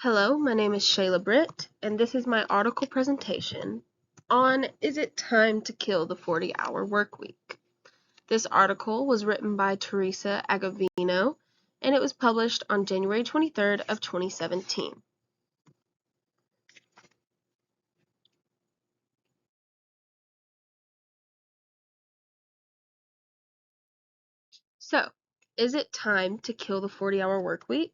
Hello, my name is Shayla Britt, and this is my article presentation on Is It Time to Kill the 40-Hour Workweek? This article was written by Teresa Agavino, and it was published on January 23rd of 2017. So, is it time to kill the 40-hour workweek?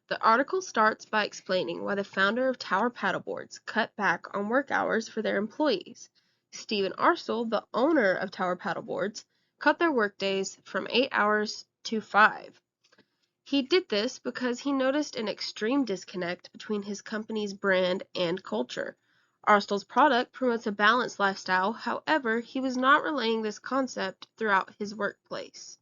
The article starts by explaining why the founder of Tower Paddleboards cut back on work hours for their employees. Stephen Arstle, the owner of Tower Paddleboards, cut their workdays from 8 hours to 5. He did this because he noticed an extreme disconnect between his company's brand and culture. Arstle's product promotes a balanced lifestyle, however, he was not relaying this concept throughout his workplace.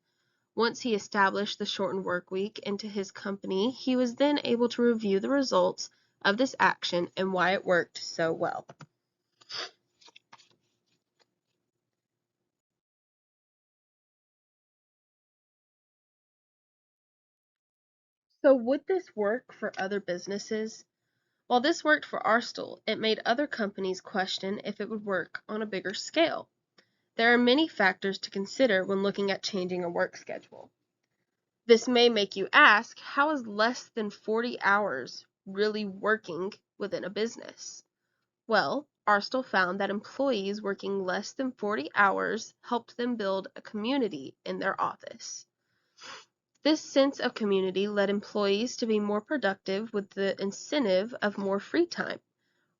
Once he established the shortened work week into his company, he was then able to review the results of this action and why it worked so well. So would this work for other businesses? While this worked for Arstle, it made other companies question if it would work on a bigger scale. There are many factors to consider when looking at changing a work schedule. This may make you ask, how is less than 40 hours really working within a business? Well, Arstle found that employees working less than 40 hours helped them build a community in their office. This sense of community led employees to be more productive with the incentive of more free time.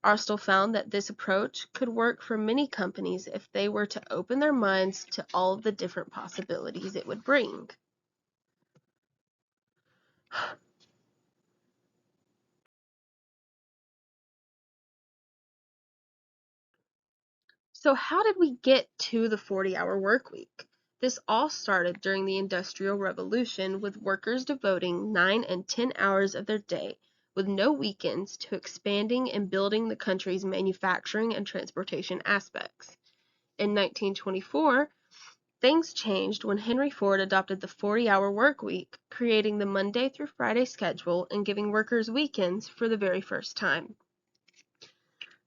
Arstle found that this approach could work for many companies if they were to open their minds to all of the different possibilities it would bring. So how did we get to the 40-hour work week? This all started during the Industrial Revolution with workers devoting 9 and 10 hours of their day with no weekends to expanding and building the country's manufacturing and transportation aspects. In 1924, things changed when Henry Ford adopted the 40-hour work week, creating the Monday through Friday schedule and giving workers weekends for the very first time.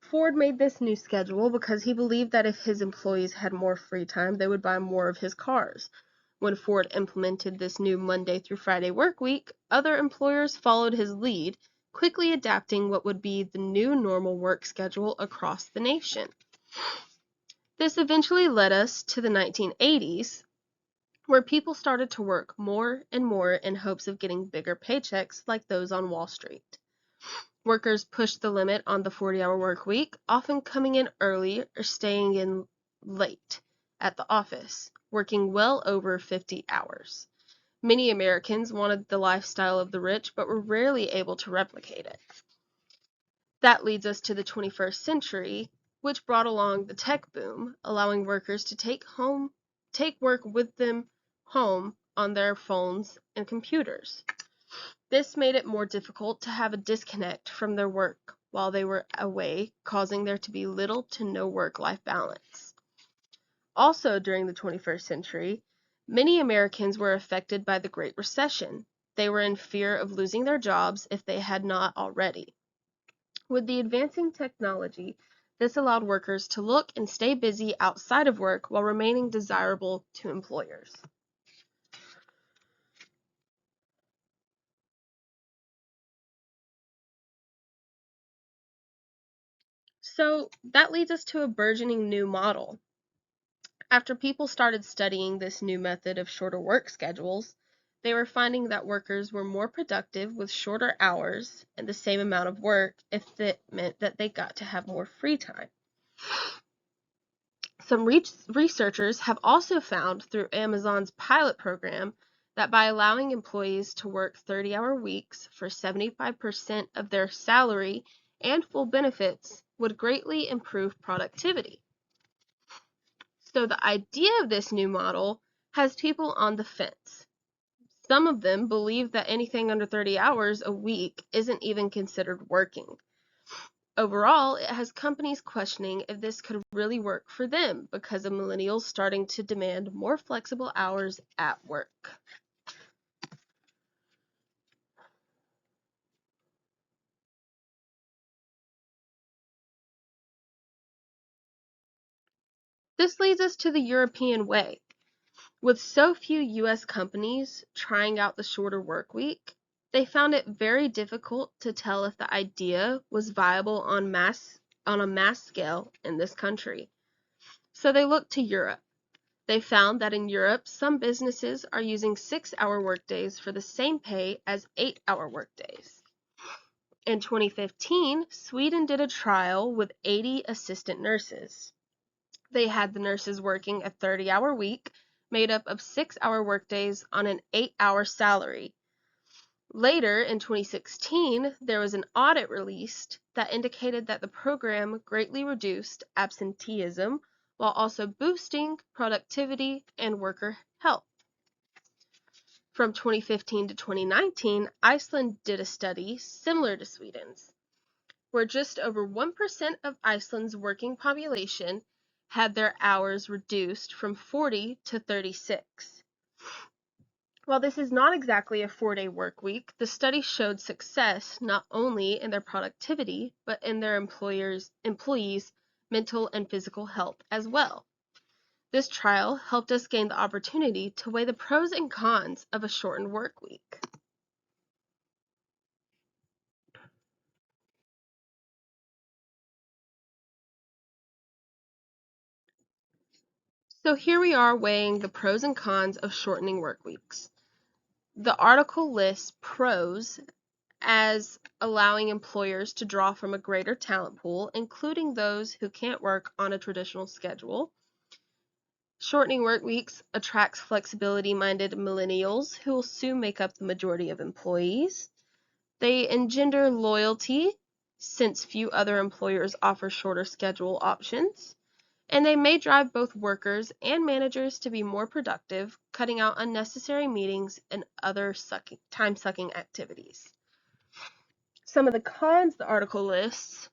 Ford made this new schedule because he believed that if his employees had more free time, they would buy more of his cars. When Ford implemented this new Monday through Friday work week, other employers followed his lead, quickly adapting what would be the new normal work schedule across the nation. This eventually led us to the 1980s, where people started to work more and more in hopes of getting bigger paychecks like those on Wall Street. Workers pushed the limit on the 40-hour work week, often coming in early or staying in late at the office, working well over 50 hours. Many Americans wanted the lifestyle of the rich, but were rarely able to replicate it. That leads us to the 21st century, which brought along the tech boom, allowing workers to take work with them home on their phones and computers. This made it more difficult to have a disconnect from their work while they were away, causing there to be little to no work-life balance. Also during the 21st century, many Americans were affected by the Great Recession. They were in fear of losing their jobs if they had not already. With the advancing technology, this allowed workers to look and stay busy outside of work while remaining desirable to employers. So that leads us to a burgeoning new model. After people started studying this new method of shorter work schedules, they were finding that workers were more productive with shorter hours and the same amount of work if it meant that they got to have more free time. Some researchers have also found through Amazon's pilot program that by allowing employees to work 30-hour weeks for 75% of their salary and full benefits would greatly improve productivity. So the idea of this new model has people on the fence. Some of them believe that anything under 30 hours a week isn't even considered working. Overall, it has companies questioning if this could really work for them because of millennials starting to demand more flexible hours at work. This leads us to the European way. With so few U.S. companies trying out the shorter work week, they found it very difficult to tell if the idea was viable on a mass scale in this country. So they looked to Europe. They found that in Europe, some businesses are using 6-hour workdays for the same pay as 8-hour workdays. In 2015, Sweden did a trial with 80 assistant nurses. They had the nurses working a 30-hour week made up of 6-hour workdays on an 8-hour salary. Later, in 2016, there was an audit released that indicated that the program greatly reduced absenteeism while also boosting productivity and worker health. From 2015 to 2019, Iceland did a study similar to Sweden's, where just over 1% of Iceland's working population had their hours reduced from 40 to 36. While this is not exactly a 4-day work week, the study showed success not only in their productivity, but in their employees' mental and physical health as well. This trial helped us gain the opportunity to weigh the pros and cons of a shortened work week. So here we are weighing the pros and cons of shortening work weeks. The article lists pros as allowing employers to draw from a greater talent pool, including those who can't work on a traditional schedule. Shortening work weeks attracts flexibility-minded millennials who will soon make up the majority of employees. They engender loyalty, since few other employers offer shorter schedule options. And they may drive both workers and managers to be more productive, cutting out unnecessary meetings and other time-sucking activities. Some of the cons the article lists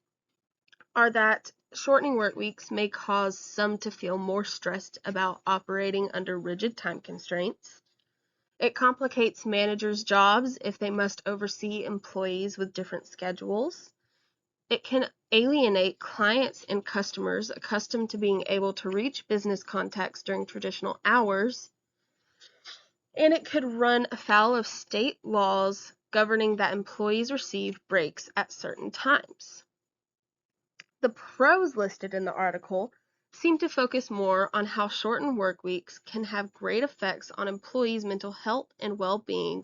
are that shortening work weeks may cause some to feel more stressed about operating under rigid time constraints. It complicates managers' jobs if they must oversee employees with different schedules. It can alienate clients and customers accustomed to being able to reach business contacts during traditional hours. And it could run afoul of state laws governing that employees receive breaks at certain times. The pros listed in the article seem to focus more on how shortened work weeks can have great effects on employees' mental health and well-being,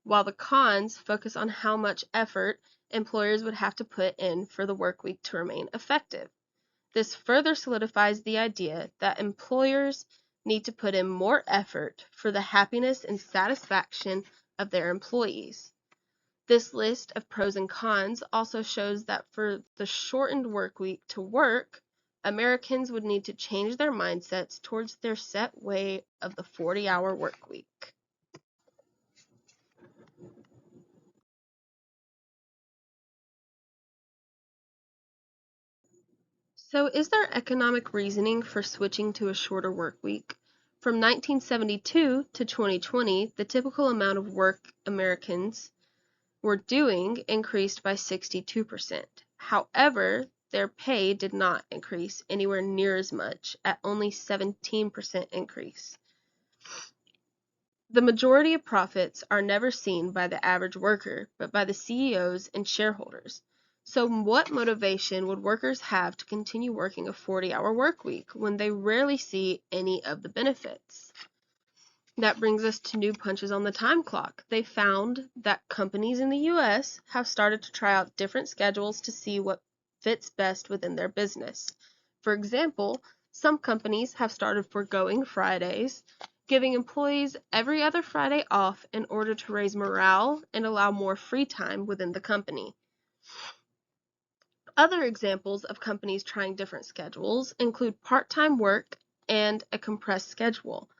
while the cons focus on how much effort employers would have to put in for the work week to remain effective. This further solidifies the idea that employers need to put in more effort for the happiness and satisfaction of their employees. This list of pros and cons also shows that for the shortened work week to work, Americans would need to change their mindsets towards their set way of the 40-hour work week. So, is there economic reasoning for switching to a shorter work week? From 1972 to 2020, the typical amount of work Americans were doing increased by 62%. However, their pay did not increase anywhere near as much, at only 17% increase. The majority of profits are never seen by the average worker, but by the CEOs and shareholders. So what motivation would workers have to continue working a 40-hour work week when they rarely see any of the benefits? That brings us to new punches on the time clock. They found that companies in the US have started to try out different schedules to see what fits best within their business. For example, some companies have started foregoing Fridays, giving employees every other Friday off in order to raise morale and allow more free time within the company. Other examples of companies trying different schedules include part-time work and a compressed schedule.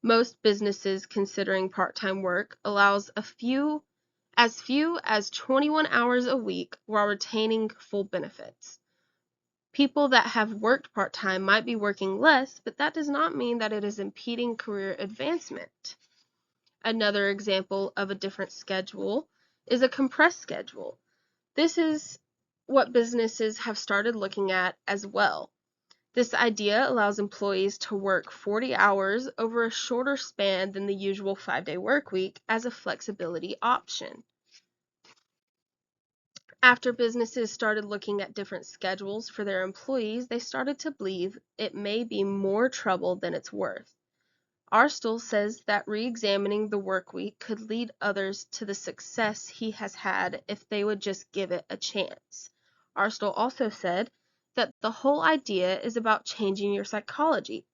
Most businesses considering part-time work allows few as 21 hours a week while retaining full benefits. People that have worked part-time might be working less, but that does not mean that it is impeding career advancement. Another example of a different schedule is a compressed schedule. This is what businesses have started looking at as well. This idea allows employees to work 40 hours over a shorter span than the usual 5-day work week as a flexibility option. After businesses started looking at different schedules for their employees, they started to believe it may be more trouble than it's worth. Arstoll says that re-examining the work week could lead others to the success he has had if they would just give it a chance. Arstoll also said that the whole idea is about changing your psychology.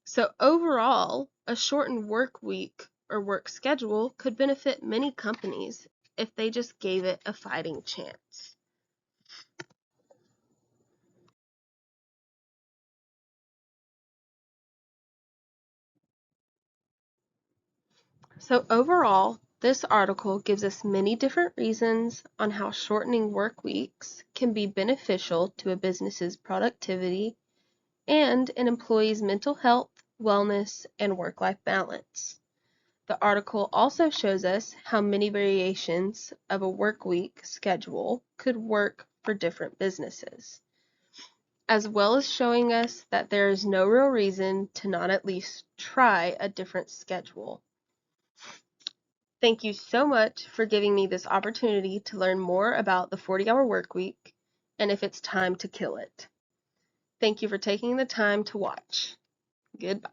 So overall, a shortened work week or work schedule could benefit many companies if they just gave it a fighting chance. So overall, this article gives us many different reasons on how shortening work weeks can be beneficial to a business's productivity and an employee's mental health, wellness, and work-life balance. The article also shows us how many variations of a work week schedule could work for different businesses, as well as showing us that there is no real reason to not at least try a different schedule. Thank you so much for giving me this opportunity to learn more about the 40-hour work week and if it's time to kill it. Thank you for taking the time to watch. Goodbye.